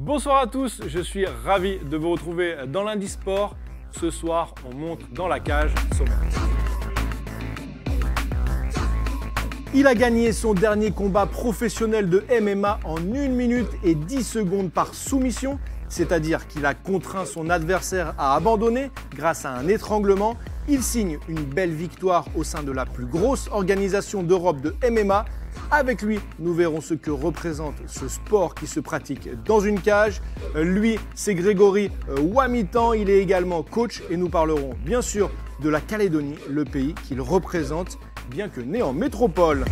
Bonsoir à tous, je suis ravi de vous retrouver dans Lundi Sport. Ce soir, on monte dans la cage sommaire. Il a gagné son dernier combat professionnel de MMA en 1 minute et 10 secondes par soumission, c'est-à-dire qu'il a contraint son adversaire à abandonner grâce à un étranglement. Il signe une belle victoire au sein de la plus grosse organisation d'Europe de MMA. Avec lui, nous verrons ce que représente ce sport qui se pratique dans une cage. Lui, c'est Grégory Wamitan, il est également coach et nous parlerons bien sûr de la Calédonie, le pays qu'il représente, bien que né en métropole.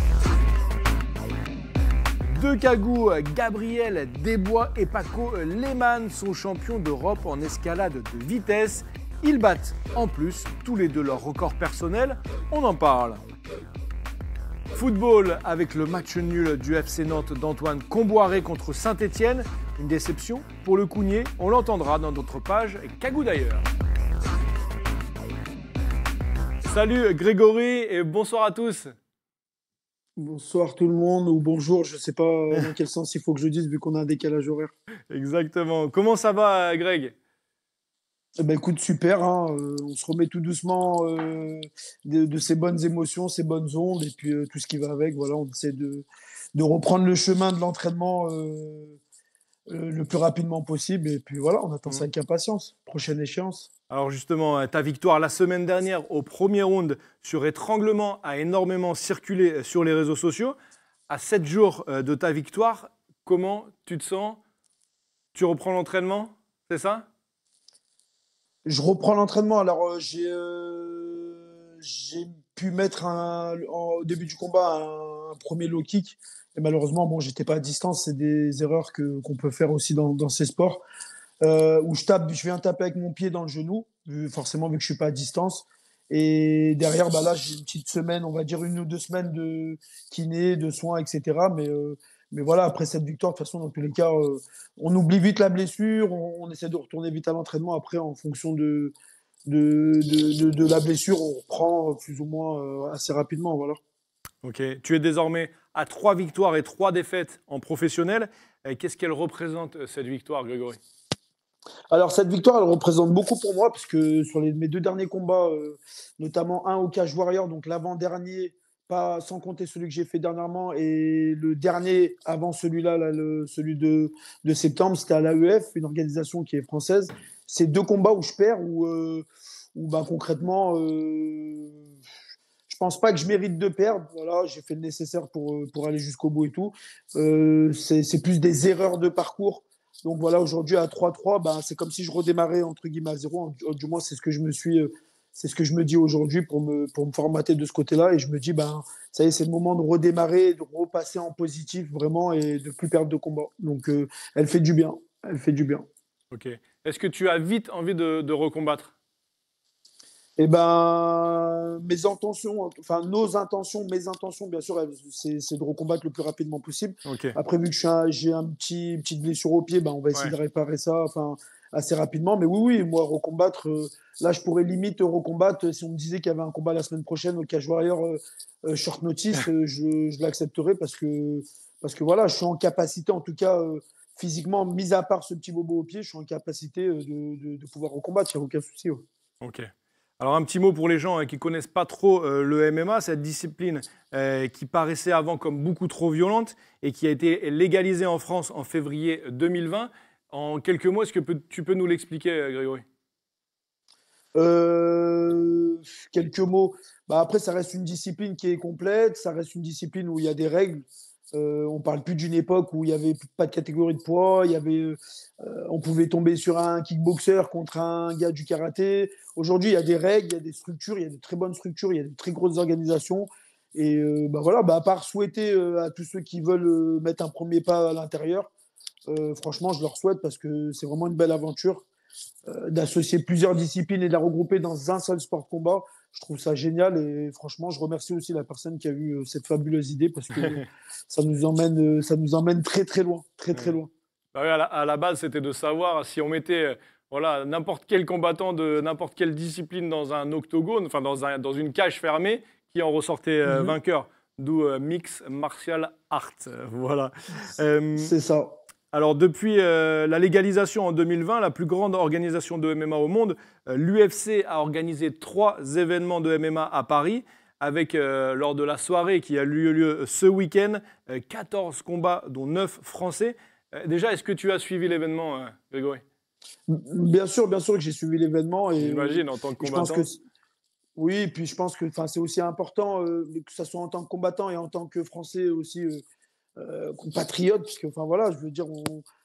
De Cagou, Gabriel Desbois et Paco Lehmann sont champions d'Europe en escalade de vitesse. Ils battent en plus tous les deux leur record personnel, on en parle. Football avec le match nul du FC Nantes d'Antoine Comboiré contre Saint-Etienne. Une déception pour le Cougnier, on l'entendra dans notre page Cagou d'ailleurs. Salut Grégory et bonsoir à tous. Bonsoir tout le monde, ou bonjour, je ne sais pas dans quel sens il faut que je dise vu qu'on a un décalage horaire. Exactement. Comment ça va Greg ? Eh ben, écoute, super, hein, on se remet tout doucement de ces bonnes émotions, ces bonnes ondes, et puis tout ce qui va avec. Voilà, on essaie de reprendre le chemin de l'entraînement le plus rapidement possible, et puis voilà, on attend ça avec impatience. Prochaine échéance. Alors justement, ta victoire la semaine dernière au premier round sur étranglement a énormément circulé sur les réseaux sociaux. À 7 jours de ta victoire, comment tu te sens ? Tu reprends l'entraînement, c'est ça ? Je reprends l'entraînement. Alors, j'ai pu mettre au début du combat un premier low kick. Et malheureusement, bon, j'étais pas à distance. C'est des erreurs qu'on peut faire aussi dans ces sports. Où je viens taper avec mon pied dans le genou, forcément, vu que je suis pas à distance. Et derrière, bah là, j'ai une petite semaine, on va dire 1 ou 2 semaines de kiné, de soins, etc. Mais voilà, après cette victoire, de toute façon, dans tous les cas, on oublie vite la blessure, on essaie de retourner vite à l'entraînement. Après, en fonction de la blessure, on reprend plus ou moins assez rapidement. Voilà. Ok. Tu es désormais à 3 victoires et 3 défaites en professionnel. Qu'est-ce qu'elle représente, cette victoire, Grégory ? Alors, cette victoire, elle représente beaucoup pour moi, parce que sur mes 2 derniers combats, notamment un au Cage Warrior, donc l'avant-dernier, pas sans compter celui que j'ai fait dernièrement, et le dernier avant celui-là, celui de septembre, c'était à l'AEF, une organisation qui est française. C'est 2 combats où je perds, où bah, concrètement, je pense pas que je mérite de perdre. Voilà, j'ai fait le nécessaire pour aller jusqu'au bout et tout. C'est plus des erreurs de parcours. Donc voilà, aujourd'hui à 3-3, bah, c'est comme si je redémarrais entre guillemets à 0. Du moins, c'est ce que je me dis aujourd'hui pour me formater de ce côté-là. Et je me dis, bah, ça y est, c'est le moment de redémarrer, de repasser en positif vraiment et de plus perdre de combat. Donc elle fait du bien. Elle fait du bien. Ok. Est-ce que tu as vite envie de recombattre ? Eh ben, mes intentions, mes intentions, bien sûr, c'est de recombattre le plus rapidement possible. Ok. Après, vu que j'ai une petite blessure au pied, ben, on va essayer de réparer ça assez rapidement. Mais oui, moi, recombattre, là, je pourrais limite recombattre. Si on me disait qu'il y avait un combat la semaine prochaine au Cage Warrior short notice, je l'accepterais parce que voilà, je suis en capacité, en tout cas, physiquement, mis à part ce petit bobo au pied, je suis en capacité de pouvoir recombattre, il n'y a aucun souci. Ouais. Ok. Alors un petit mot pour les gens qui ne connaissent pas trop le MMA, cette discipline qui paraissait avant comme beaucoup trop violente et qui a été légalisée en France en février 2020. En quelques mots, est-ce que tu peux nous l'expliquer, Grégory ? Quelques mots. Bah après, ça reste une discipline qui est complète, ça reste une discipline où il y a des règles. On parle plus d'une époque où il n'y avait pas de catégorie de poids, on pouvait tomber sur un kickboxer contre un gars du karaté. Aujourd'hui, il y a des règles, il y a des structures, il y a de très bonnes structures, il y a de très grosses organisations. Et bah voilà, bah à part souhaiter à tous ceux qui veulent mettre un premier pas à l'intérieur, franchement, je leur souhaite parce que c'est vraiment une belle aventure d'associer plusieurs disciplines et de la regrouper dans un seul sport de combat. Je trouve ça génial et franchement, je remercie aussi la personne qui a eu cette fabuleuse idée parce que ça nous emmène très très loin, très très loin. Bah oui, à la base, c'était de savoir si on mettait voilà, n'importe quel combattant de n'importe quelle discipline dans un octogone, enfin dans une cage fermée, qui en ressortait vainqueur. D'où Mix Martial Art. Voilà. C'est ça. Alors, depuis la légalisation en 2020, la plus grande organisation de MMA au monde, l'UFC a organisé 3 événements de MMA à Paris, avec, lors de la soirée qui a eu lieu ce week-end, 14 combats, dont 9 Français. Déjà, est-ce que tu as suivi l'événement, Grégory? Bien sûr que j'ai suivi l'événement J'imagine, en tant que et je pense que combattant. oui, et puis je pense que c'est aussi important, que ça soit en tant que combattant et en tant que Français aussi, compatriote, puisque enfin voilà, je veux dire,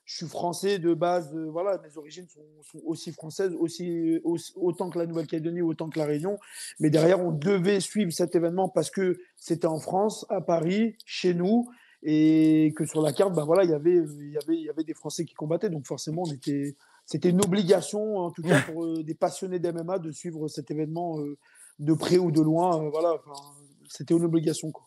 je suis français de base, voilà, mes origines sont aussi françaises, autant que la Nouvelle-Calédonie, autant que la Réunion. Mais derrière, on devait suivre cet événement parce que c'était en France, à Paris, chez nous, et que sur la carte, ben voilà, il y avait des Français qui combattaient. Donc forcément, c'était une obligation, en tout cas pour des passionnés d'MMA, de suivre cet événement de près ou de loin. Voilà, enfin, c'était une obligation, quoi.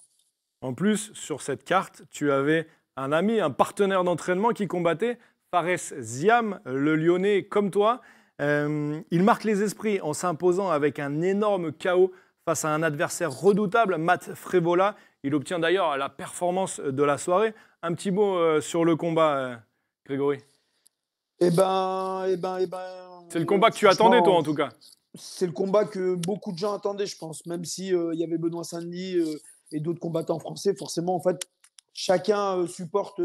En plus, sur cette carte, tu avais un ami, un partenaire d'entraînement qui combattait, Fares Ziam, le Lyonnais comme toi. Il marque les esprits en s'imposant avec un énorme KO face à un adversaire redoutable, Matt Frevola. Il obtient d'ailleurs la performance de la soirée. Un petit mot sur le combat, Grégory. C'est le combat que tu attendais, toi, Franchement, en tout cas. c'est le combat que beaucoup de gens attendaient, je pense. Même si il y avait Benoît Saint-Denis et d'autres combattants français, forcément, en fait, chacun supporte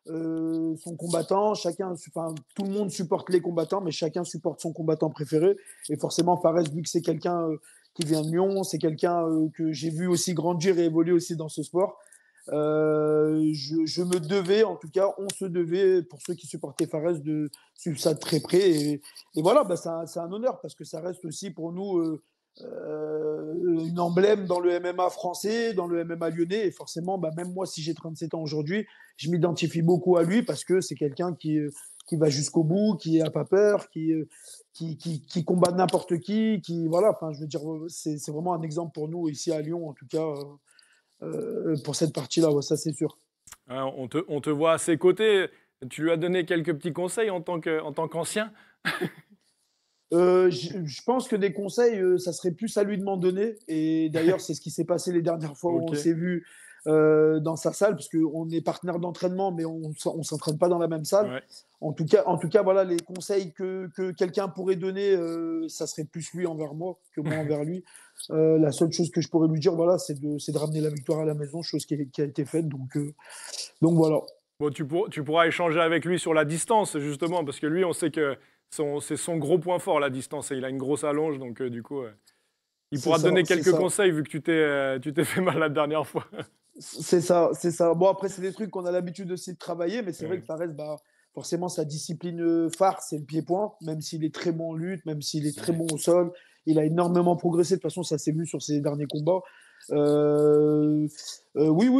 son combattant. Tout le monde supporte les combattants, mais chacun supporte son combattant préféré. Et forcément, Fares, vu que c'est quelqu'un qui vient de Lyon, c'est quelqu'un que j'ai vu aussi grandir et évoluer aussi dans ce sport. Je me devais, en tout cas, on se devait, pour ceux qui supportaient Fares, de suivre ça de très près. Et voilà, c'est un honneur parce que ça reste aussi pour nous une emblème dans le MMA français, dans le MMA lyonnais. Et forcément, même moi, si j'ai 37 ans aujourd'hui, je m'identifie beaucoup à lui parce que c'est quelqu'un qui va jusqu'au bout, qui n'a pas peur, qui combat n'importe qui voilà, enfin, je veux dire, c'est vraiment un exemple pour nous ici à Lyon, en tout cas. Pour cette partie-là, ouais, ça c'est sûr. On te voit à ses côtés. Tu lui as donné quelques petits conseils en tant qu'ancien. Je pense que des conseils, ça serait plus à lui de m'en donner. Et d'ailleurs, c'est ce qui s'est passé les dernières fois où on Ok. s'est vu dans sa salle, parce qu'on est partenaire d'entraînement, mais on ne s'entraîne pas dans la même salle. Ouais. En tout cas, voilà, les conseils que quelqu'un pourrait donner, ça serait plus lui envers moi que moi envers lui. La seule chose que je pourrais lui dire, voilà, c'est de ramener la victoire à la maison, chose qui a été faite. Donc voilà. Bon, tu pourras échanger avec lui sur la distance, justement, parce que lui, on sait que c'est son gros point fort, la distance, et il a une grosse allonge, donc du coup, il C'est pourra te ça, donner c'est quelques ça. conseils, vu que tu t'es fait mal la dernière fois. C'est ça, c'est ça. Bon, après, c'est des trucs qu'on a l'habitude aussi de travailler, mais c'est vrai Ouais. que Fares, forcément, sa discipline phare, c'est le pied-point, même s'il est très bon en lutte, même s'il est très bon au sol. Il a énormément progressé. De toute façon, ça s'est vu sur ses derniers combats. Oui,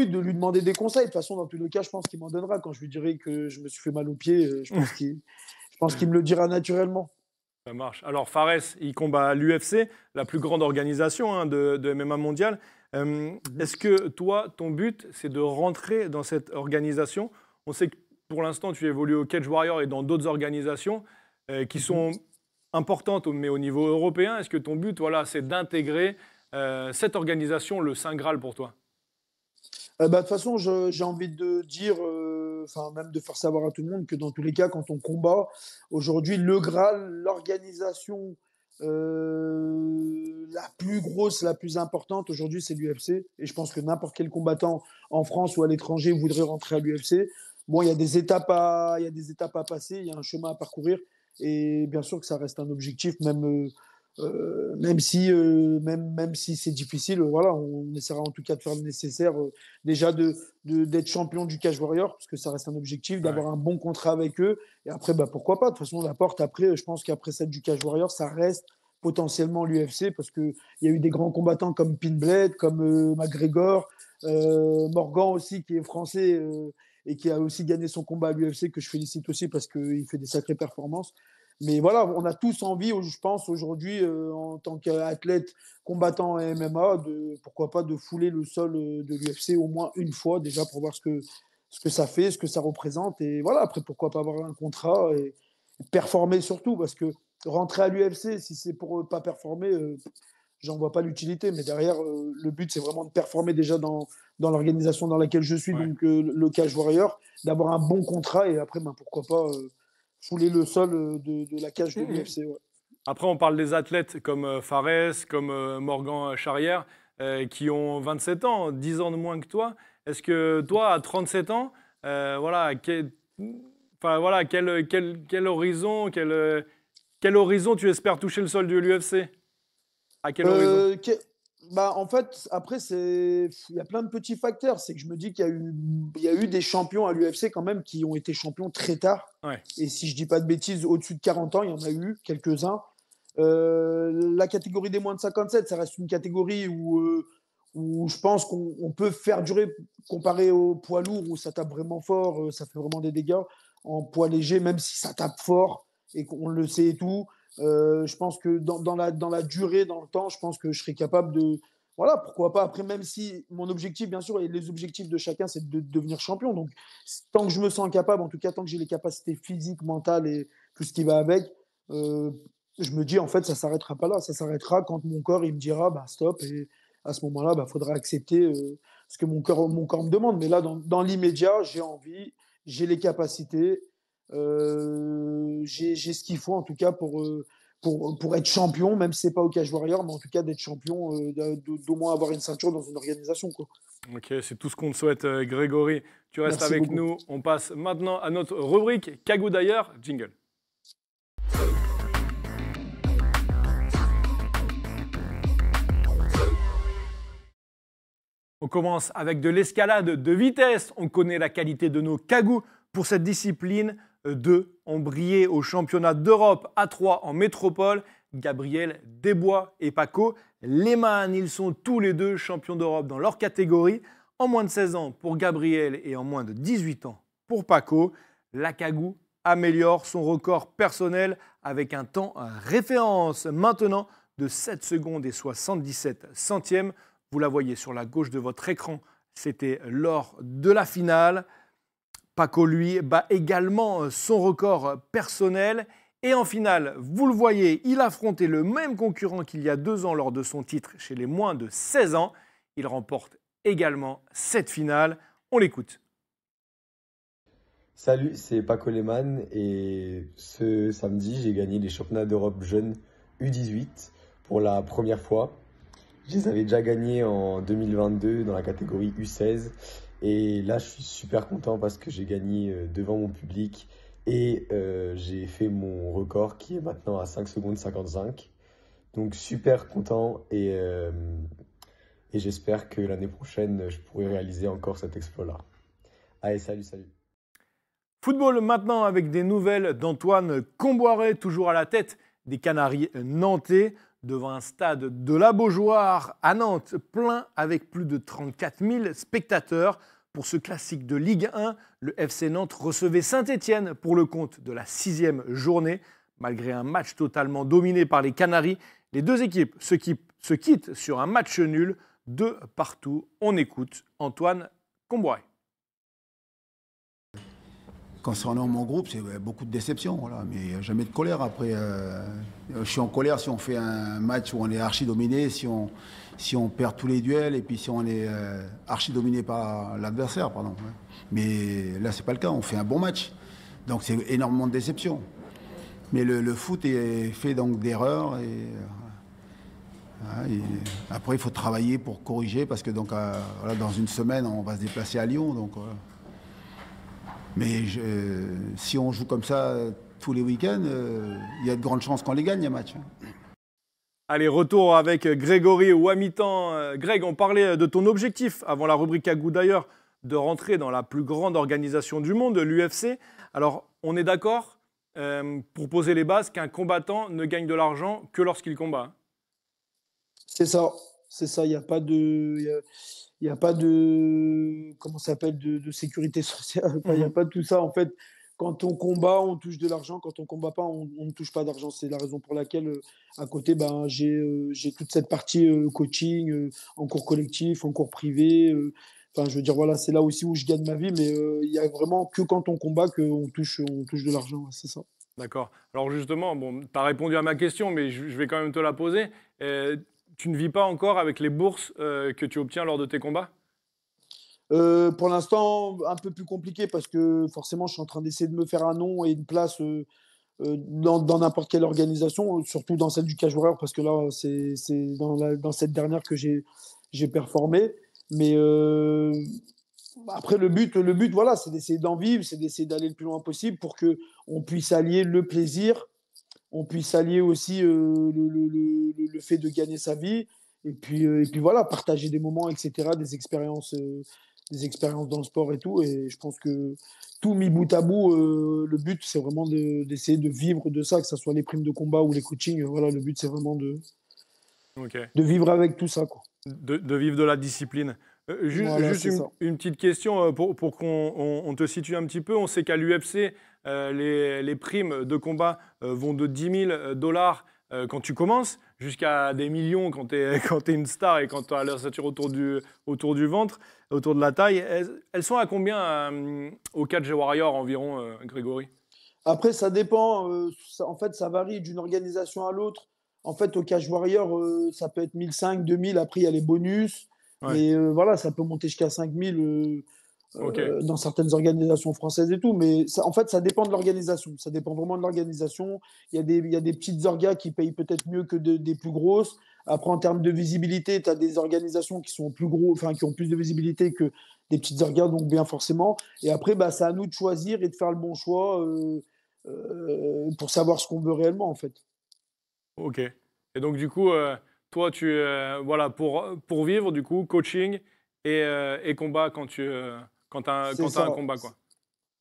de lui demander des conseils. De toute façon, dans tous les cas, je pense qu'il m'en donnera. Quand je lui dirai que je me suis fait mal au pied, je pense qu'il me le dira naturellement. Ça marche. Alors, Fares, il combat à l'UFC, la plus grande organisation de MMA mondiale. Mhm. Est-ce que toi, ton but, c'est de rentrer dans cette organisation? On sait que pour l'instant, tu évolues au Cage Warrior et dans d'autres organisations qui Mhm. sont importantes, mais au niveau européen. Est-ce que ton but, voilà, c'est d'intégrer cette organisation, le Saint Graal pour toi? De toute façon, j'ai envie de dire, enfin même de faire savoir à tout le monde que dans tous les cas, quand on combat, aujourd'hui, le Graal, l'organisation la plus grosse, la plus importante aujourd'hui, c'est l'UFC. Et je pense que n'importe quel combattant en France ou à l'étranger voudrait rentrer à l'UFC. Bon, il y a des étapes à passer, il y a un chemin à parcourir. Et bien sûr que ça reste un objectif, même si c'est difficile, voilà, on essaiera en tout cas de faire le nécessaire. Déjà d'être champion du Cage Warrior, parce que ça reste un objectif, Ouais. d'avoir un bon contrat avec eux. Et après, pourquoi pas. De toute façon, la porte, après, je pense qu'après celle du Cage Warrior, ça reste potentiellement l'UFC, parce qu'il y a eu des grands combattants comme Pinblade, comme McGregor, Morgan aussi, qui est français et qui a aussi gagné son combat à l'UFC, que je félicite aussi parce qu'il fait des sacrées performances. Mais voilà, on a tous envie, je pense, aujourd'hui, en tant qu'athlète combattant à MMA, pourquoi pas de fouler le sol de l'UFC au moins une fois, déjà pour voir ce que ça fait, ce que ça représente. Et voilà, après, pourquoi pas avoir un contrat et performer surtout, parce que rentrer à l'UFC, si c'est pour pas performer, j'en vois pas l'utilité. Mais derrière, le but, c'est vraiment de performer déjà dans l'organisation dans laquelle je suis, Ouais. donc le Cage Warrior, d'avoir un bon contrat et après, ben, pourquoi pas fouler le sol de la cage de l'UFC. Ouais. Après, on parle des athlètes comme Fares, comme Morgan Charrière, qui ont 27 ans, 10 ans de moins que toi. Est-ce que toi, à 37 ans, voilà, enfin, voilà, quel horizon, quel horizon tu espères toucher le sol de l'UFC? À quel horizon? Euh, que- Bah, en fait, après, il y a plein de petits facteurs. C'est que je me dis qu'il y a eu des champions à l'UFC quand même qui ont été champions très tard. Ouais. Et si je dis pas de bêtises, au-dessus de 40 ans, il y en a eu quelques-uns. La catégorie des moins de 57, ça reste une catégorie où je pense qu'on peut faire durer, comparé au poids lourd où ça tape vraiment fort, ça fait vraiment des dégâts. En poids léger, même si ça tape fort et qu'on le sait et tout, je pense que dans la durée, dans le temps, je pense que je serais capable de. Voilà, pourquoi pas. Après, même si mon objectif, bien sûr, et les objectifs de chacun, c'est de devenir champion. Donc, tant que je me sens capable, en tout cas, tant que j'ai les capacités physiques, mentales et tout ce qui va avec, euh, je me dis, en fait, ça s'arrêtera pas là. Ça s'arrêtera quand mon corps, il me dira, bah, stop. Et à ce moment-là, bah, faudra accepter ce que mon corps me demande. Mais là, dans l'immédiat, j'ai envie, j'ai les capacités, j'ai ce qu'il faut, en tout cas, pour être champion, même si c'est pas au Cage Warrior, mais en tout cas, d'être champion, d'au moins avoir une ceinture dans une organisation, quoi. Ok, c'est tout ce qu'on te souhaite, Grégory. Tu restes Merci avec beaucoup. nous. On passe maintenant à notre rubrique Kagou d'ailleurs. Jingle. On commence avec de l'escalade de vitesse. On connaît la qualité de nos Kagous pour cette discipline. Deux ont brillé au championnat d'Europe à 3 en métropole. Gabriel Desbois et Paco Lehmann. Ils sont tous les deux champions d'Europe dans leur catégorie. En moins de 16 ans pour Gabriel et en moins de 18 ans pour Paco, la Kagou améliore son record personnel avec un temps référence maintenant de 7 secondes et 77 centièmes. Vous la voyez sur la gauche de votre écran, c'était lors de la finale. Paco, lui, bat également son record personnel. Et en finale, vous le voyez, il a affronté le même concurrent qu'il y a 2 ans lors de son titre chez les moins de 16 ans. Il remporte également cette finale. On l'écoute. Salut, c'est Paco Lehmann et ce samedi, j'ai gagné les championnats d'Europe jeunes U18 pour la première fois. Je les avais déjà gagnés en 2022 dans la catégorie U16 et là, je suis super content parce que j'ai gagné devant mon public et j'ai fait mon record qui est maintenant à 5 secondes 55. Donc super content et j'espère que l'année prochaine, je pourrai réaliser encore cet exploit-là. Allez, salut, salut. Football maintenant avec des nouvelles d'Antoine Comboiré, toujours à la tête des Canaries nantais, devant un stade de la Beaujoire à Nantes, plein avec plus de 34 000 spectateurs. Pour ce classique de Ligue 1, le FC Nantes recevait Saint-Étienne pour le compte de la 6e journée. Malgré un match totalement dominé par les Canaries, les deux équipes se quittent sur un match nul, 2 partout. On écoute Antoine Comboiré. Concernant mon groupe, c'est beaucoup de déception, voilà, mais jamais de colère. Après, je suis en colère si on fait un match où on est archi dominé, si on perd tous les duels et puis si on est archi dominé par l'adversaire, pardon. Ouais. Mais là, c'est pas le cas. On fait un bon match, donc c'est énormément de déception. Mais le foot est fait donc d'erreurs et après il faut travailler pour corriger parce que donc voilà, dans une semaine on va se déplacer à Lyon, donc. Mais si on joue comme ça tous les week-ends, il y a de grandes chances qu'on les gagne, les matchs. Allez, retour avec Grégory ou à mi-temps. Greg, on parlait de ton objectif, avant la rubrique Kagou d'ailleurs, de rentrer dans la plus grande organisation du monde, l'UFC. Alors, on est d'accord, pour poser les bases, qu'un combattant ne gagne de l'argent que lorsqu'il combat. C'est ça. C'est ça. Il n'y a pas de. Il y a pas de, comment ça s'appelle, de sécurité sociale. Enfin, il n'y a pas de tout ça. En fait, quand on combat, on touche de l'argent. Quand on combat pas, on ne touche pas d'argent. C'est la raison pour laquelle, à côté, ben, j'ai toute cette partie coaching, en cours collectif, en cours privé. Enfin, je veux dire, voilà, c'est là aussi où je gagne ma vie. Mais il y a vraiment que quand on combat qu'on touche de l'argent. Ouais, c'est ça. D'accord. Alors justement, bon, tu as répondu à ma question, mais je vais quand même te la poser. tu ne vis pas encore avec les bourses que tu obtiens lors de tes combats? Pour l'instant, un peu plus compliqué parce que forcément, je suis en train d'essayer de me faire un nom et une place dans n'importe quelle organisation, surtout dans celle du Cage Warrior, parce que là, c'est dans cette dernière que j'ai performé. Mais après, le but, voilà, c'est d'essayer d'en vivre, c'est d'essayer d'aller le plus loin possible pour qu'on puisse allier le plaisir, on puisse allier aussi le fait de gagner sa vie, et puis voilà, partager des moments, etc., des expériences dans le sport et tout. Et je pense que tout mis bout à bout, le but, c'est vraiment d'essayer de vivre de ça, que ce soit les primes de combat ou les coachings. Voilà, le but, c'est vraiment Ok. de vivre avec tout ça, quoi. De vivre de la discipline. Voilà, Juste c'est ça. une petite question pour qu'on te situe un petit peu. On sait qu'à l'UFC, les primes de combat vont de 10 000 dollars quand tu commences jusqu'à des millions quand tu es, quand t'es une star et quand tu as l'ossature autour du ventre, autour de la taille. Elles sont à combien au Cage Warrior environ, Grégory? Après, ça dépend. En fait, ça varie d'une organisation à l'autre. En fait, au Cage Warrior, ça peut être 1 500, 2 000. Après, il y a les bonus. Ouais, Mais voilà, ça peut monter jusqu'à 5 000 ok. dans certaines organisations françaises et tout. Mais ça, en fait, ça dépend de l'organisation. Ça dépend vraiment de l'organisation. Il y a des petites orgas qui payent peut-être mieux que des plus grosses. Après, en termes de visibilité, tu as des organisations qui sont plus gros, enfin, qui ont plus de visibilité que des petites orgas, donc bien forcément. Et après, bah, c'est à nous de choisir et de faire le bon choix pour savoir ce qu'on veut réellement, en fait. Ok. Et donc, du coup, toi, voilà, pour vivre, du coup, coaching et combat quand C'est t'as un ça. combat, quoi.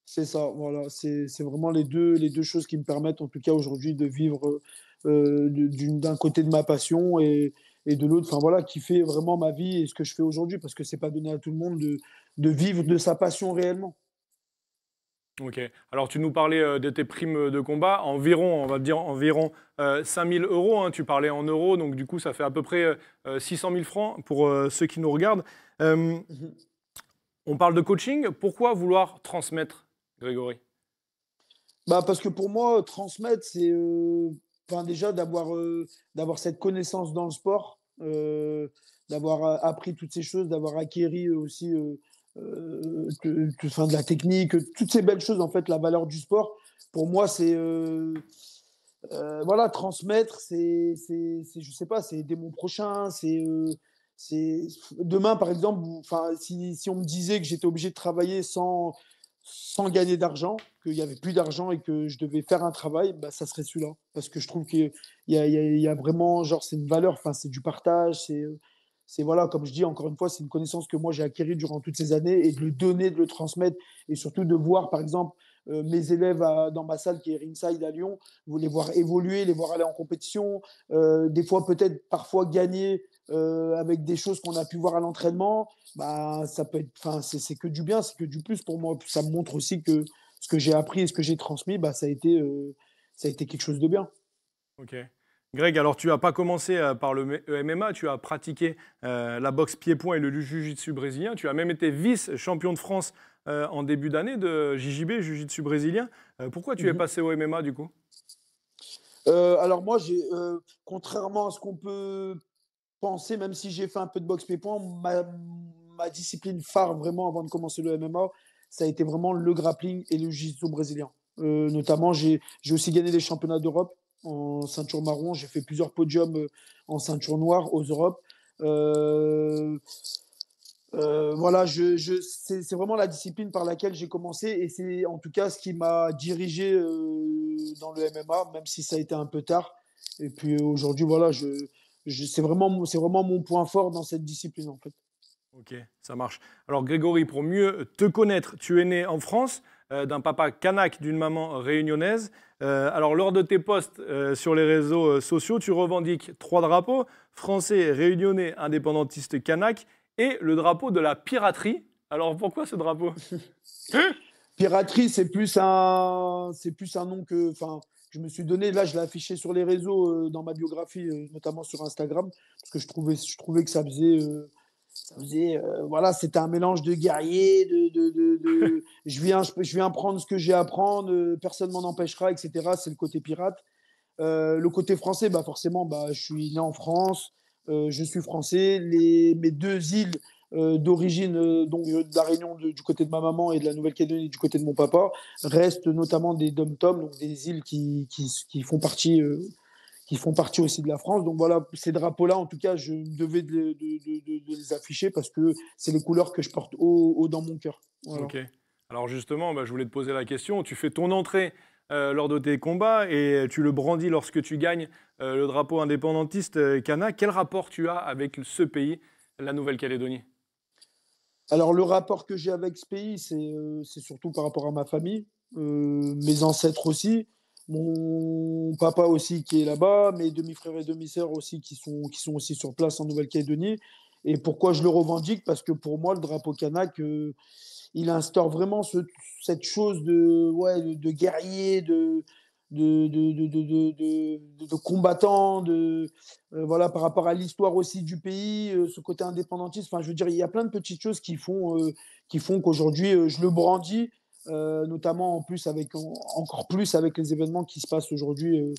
C'est ça, voilà. C'est vraiment les deux choses qui me permettent, en tout cas aujourd'hui, de vivre d'un côté de ma passion et de l'autre, enfin voilà, qui fait vraiment ma vie et ce que je fais aujourd'hui, parce que c'est pas donné à tout le monde de vivre de sa passion réellement. Ok. Alors, tu nous parlais de tes primes de combat, environ, on va dire environ 5 000 euros, hein, tu parlais en euros, donc du coup, ça fait à peu près 600 000 francs pour ceux qui nous regardent. Euh, Mhm. on parle de coaching, pourquoi vouloir transmettre, Grégory? Bah, parce que pour moi, transmettre, c'est enfin, déjà d'avoir cette connaissance dans le sport, d'avoir appris toutes ces choses, d'avoir acquéri aussi enfin, de la technique, toutes ces belles choses, en fait, la valeur du sport. Pour moi, c'est voilà, transmettre, je sais pas, c'est aider mon prochain, c'est demain, par exemple, enfin, si on me disait que j'étais obligé de travailler sans gagner d'argent, qu'il n'y avait plus d'argent et que je devais faire un travail, bah, ça serait celui-là. Parce que je trouve qu'il y a vraiment, genre, c'est une valeur, enfin, c'est du partage, voilà, comme je dis, encore une fois, c'est une connaissance que moi j'ai acquérie durant toutes ces années et de le donner, de le transmettre et surtout de voir, par exemple, mes élèves dans ma salle qui est Ringside à Lyon, vous les voir évoluer, les voir aller en compétition, des fois peut-être parfois gagner avec des choses qu'on a pu voir à l'entraînement, bah, ça peut être, enfin, c'est que du bien, c'est que du plus pour moi. Ça me montre aussi que ce que j'ai appris et ce que j'ai transmis, bah, ça a été quelque chose de bien. Ok. Greg, alors tu n'as pas commencé par le MMA, tu as pratiqué la boxe pied-point et le jiu-jitsu brésilien. Tu as même été vice-champion de France en début d'année de JJB, jiu-jitsu brésilien. Pourquoi tu es Mhm. passé au MMA du coup? Alors moi, contrairement à ce qu'on peut penser, même si j'ai fait un peu de boxe pied-point, ma discipline phare vraiment avant de commencer le MMA, ça a été vraiment le grappling et le jiu-jitsu brésilien. Notamment, j'ai aussi gagné les championnats d'Europe en ceinture marron. J'ai fait plusieurs podiums en ceinture noire aux Europes. Euh, voilà, c'est vraiment la discipline par laquelle j'ai commencé et c'est en tout cas ce qui m'a dirigé dans le MMA, même si ça a été un peu tard. Et puis aujourd'hui, voilà, c'est vraiment mon point fort dans cette discipline en fait. Ok, ça marche. Alors Grégory, pour mieux te connaître, tu es né en France, d'un papa kanak, d'une maman réunionnaise. Alors lors de tes posts sur les réseaux sociaux, tu revendiques 3 drapeaux, français, réunionnais, indépendantiste kanak, et le drapeau de la piraterie. Alors pourquoi ce drapeau? Piraterie, c'est plus un nom que, enfin, je me suis donné. Là, je l'ai affiché sur les réseaux dans ma biographie, notamment sur Instagram, parce que je trouvais que ça faisait, voilà, c'était un mélange de guerrier, je viens prendre ce que j'ai à prendre, personne m'en empêchera, etc. C'est le côté pirate. Le côté français, bah forcément, bah, je suis né en France. je suis français. Mes 2 îles d'origine, donc de la Réunion du côté de ma maman et de la Nouvelle-Calédonie du côté de mon papa, restent notamment des dom-toms, donc des îles qui font partie aussi de la France. Donc voilà, ces drapeaux-là, en tout cas, je devais de les afficher parce que c'est les couleurs que je porte haut dans mon cœur. Voilà. Ok. Alors justement, je voulais te poser la question. Tu fais ton entrée lors de tes combats et tu le brandis lorsque tu gagnes le drapeau indépendantiste Kana. Quel rapport tu as avec ce pays, la Nouvelle-Calédonie ? Alors, le rapport que j'ai avec ce pays, c'est surtout par rapport à ma famille, mes ancêtres aussi, mon papa aussi qui est là-bas, mes demi-frères et demi-sœurs aussi qui sont aussi sur place en Nouvelle-Calédonie. Et pourquoi je le revendique? Parce que pour moi, le drapeau kanak, il instaure vraiment cette chose de guerrier, de combattant, voilà, par rapport à l'histoire aussi du pays, ce côté indépendantiste. Enfin, je veux dire, il y a plein de petites choses qui font qu'aujourd'hui, je le brandis, notamment encore plus avec les événements qui se passent aujourd'hui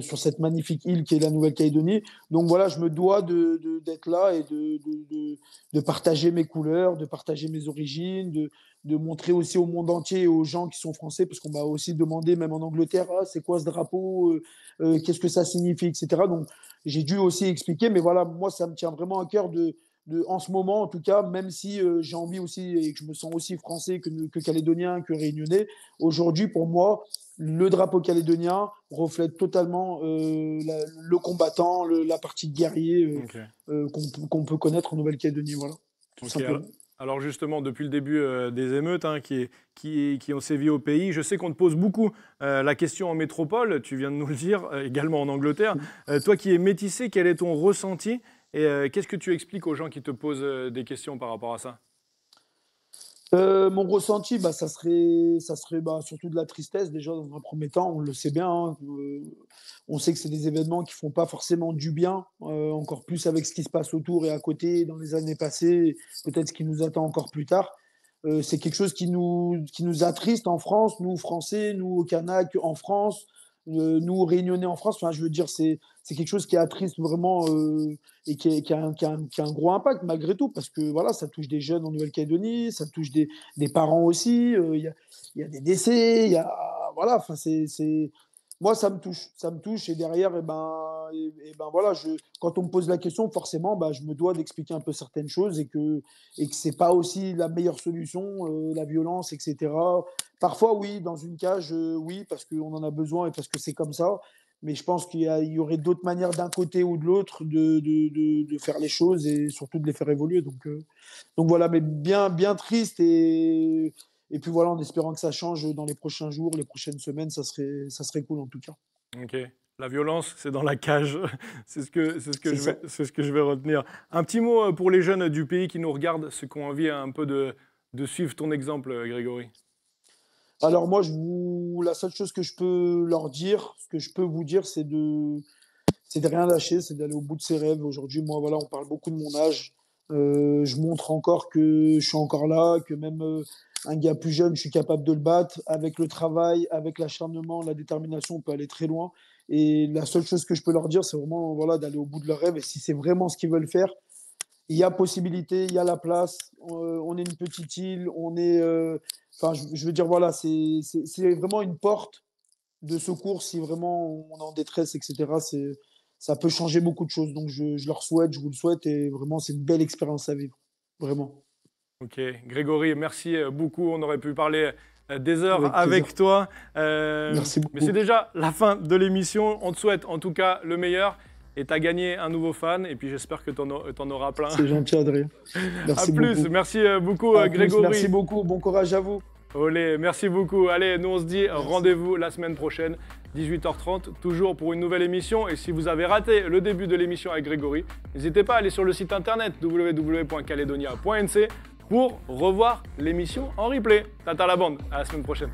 sur cette magnifique île qui est la Nouvelle-Calédonie. Donc voilà, je me dois d'être là et de partager mes couleurs, de partager mes origines, de montrer aussi au monde entier et aux gens qui sont français, parce qu'on m'a aussi demandé, même en Angleterre, c'est quoi ce drapeau, qu'est-ce que ça signifie, etc. Donc j'ai dû aussi expliquer, mais voilà, moi ça me tient vraiment à cœur en ce moment, en tout cas, même si j'ai envie aussi et que je me sens aussi français que calédonien, que réunionnais, aujourd'hui pour moi, le drapeau calédonien reflète totalement le combattant, la partie guerrier qu'on peut connaître en Nouvelle-Calédonie. Voilà, tout simplement. Alors justement, depuis le début des émeutes qui ont sévi au pays, je sais qu'on te pose beaucoup la question en métropole, tu viens de nous le dire, également en Angleterre. Toi qui es métissé, quel est ton ressenti et qu'est-ce que tu expliques aux gens qui te posent des questions par rapport à ça ? Mon ressenti, ça serait surtout de la tristesse déjà dans un premier temps, on le sait bien. Hein, on sait que c'est des événements qui font pas forcément du bien, encore plus avec ce qui se passe autour et à côté dans les années passées, peut-être ce qui nous attend encore plus tard. C'est quelque chose qui nous attriste en France, nous Français, nous au Kanak en France, nous Réunionnais en France. Enfin, je veux dire, c'est quelque chose qui attriste vraiment et qui a un gros impact malgré tout, parce que voilà, ça touche des jeunes en Nouvelle-Calédonie, ça touche des parents aussi. Il y a des décès, voilà. Enfin, moi, ça me touche et derrière, voilà, quand on me pose la question, forcément, je me dois d'expliquer un peu certaines choses et que c'est pas aussi la meilleure solution, la violence, etc. Parfois, oui, dans une cage, oui, parce qu'on en a besoin et parce que c'est comme ça. Mais je pense qu'il y aurait d'autres manières d'un côté ou de l'autre de faire les choses et surtout de les faire évoluer. Donc voilà, mais bien, bien triste et puis voilà, en espérant que ça change dans les prochains jours, les prochaines semaines, ça serait cool en tout cas. Ok. La violence, c'est dans la cage. C'est ce que je vais retenir. Un petit mot pour les jeunes du pays qui nous regardent, ceux qui ont envie un peu de suivre ton exemple, Grégory. Alors moi, la seule chose que je peux leur dire, ce que je peux vous dire, c'est de rien lâcher, c'est d'aller au bout de ses rêves. Aujourd'hui, moi, voilà, on parle beaucoup de mon âge. Je montre encore que je suis encore là, que même un gars plus jeune, je suis capable de le battre. Avec le travail, avec l'acharnement, la détermination, on peut aller très loin. Et la seule chose que je peux leur dire, c'est vraiment voilà, d'aller au bout de leurs rêves. Et si c'est vraiment ce qu'ils veulent faire, il y a possibilité, il y a la place. On est une petite île, on est... je veux dire, voilà, c'est vraiment une porte de secours si vraiment on est en détresse, etc. Ça peut changer beaucoup de choses. Donc, je leur souhaite, je vous le souhaite. Et vraiment, c'est une belle expérience à vivre. Vraiment. Ok. Grégory, merci beaucoup. On aurait pu parler des heures avec toi. Merci beaucoup. Mais c'est déjà la fin de l'émission. On te souhaite en tout cas le meilleur. Et tu as gagné un nouveau fan. Et puis j'espère que tu en auras plein. C'est gentil, Adrien. Merci beaucoup. Merci beaucoup, Grégory. Merci beaucoup. Bon courage à vous. Olé, merci beaucoup. Allez, nous on se dit rendez-vous la semaine prochaine, 18h30, toujours pour une nouvelle émission. Et si vous avez raté le début de l'émission avec Grégory, n'hésitez pas à aller sur le site internet www.caledonia.nc pour revoir l'émission en replay. Tata la bande, à la semaine prochaine.